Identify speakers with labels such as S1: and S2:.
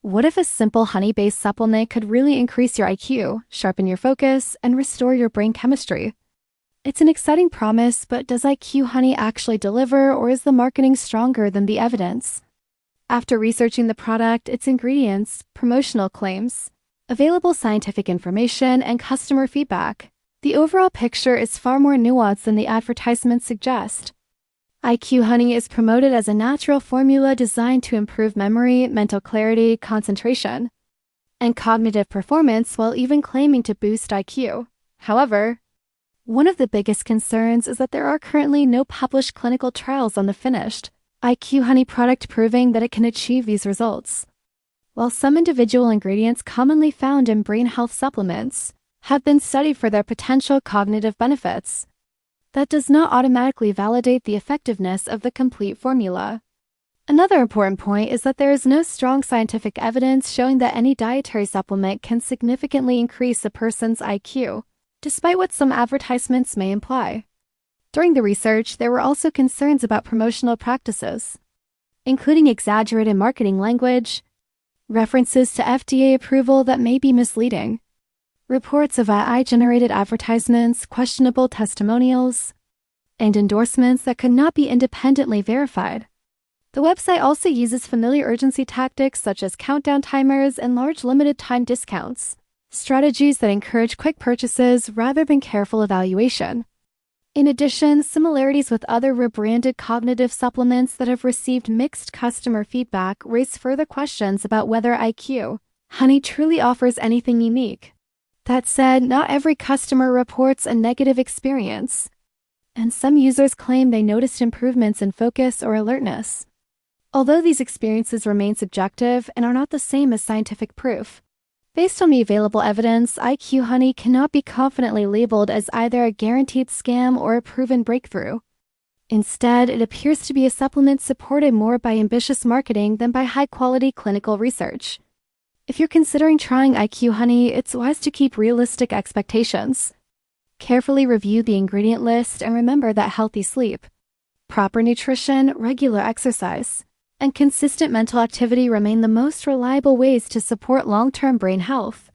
S1: What if a simple honey-based supplement could really increase your IQ, sharpen your focus, and restore your brain chemistry? It's an exciting promise, but does IQ Honey actually deliver, or is the marketing stronger than the evidence? After researching the product, its ingredients, promotional claims, available scientific information, and customer feedback, the overall picture is far more nuanced than the advertisements suggest. IQ Honey is promoted as a natural formula designed to improve memory, mental clarity, concentration, and cognitive performance while even claiming to boost IQ. However, one of the biggest concerns is that there are currently no published clinical trials on the finished IQ Honey product proving that it can achieve these results. While some individual ingredients commonly found in brain health supplements have been studied for their potential cognitive benefits, that does not automatically validate the effectiveness of the complete formula. Another important point is that there is no strong scientific evidence showing that any dietary supplement can significantly increase a person's IQ, despite what some advertisements may imply. During the research, there were also concerns about promotional practices, including exaggerated marketing language, references to FDA approval that may be misleading, reports of AI-generated advertisements, questionable testimonials, and endorsements that could not be independently verified. The website also uses familiar urgency tactics such as countdown timers and large limited-time discounts, strategies that encourage quick purchases rather than careful evaluation. In addition, similarities with other rebranded cognitive supplements that have received mixed customer feedback raise further questions about whether IQ Honey truly offers anything unique. That said, not every customer reports a negative experience, and some users claim they noticed improvements in focus or alertness. Although these experiences remain subjective and are not the same as scientific proof, based on the available evidence, IQ Honey cannot be confidently labeled as either a guaranteed scam or a proven breakthrough. Instead, it appears to be a supplement supported more by ambitious marketing than by high-quality clinical research. If you're considering trying IQ Honey, it's wise to keep realistic expectations. Carefully review the ingredient list and remember that healthy sleep, proper nutrition, regular exercise, and consistent mental activity remain the most reliable ways to support long-term brain health.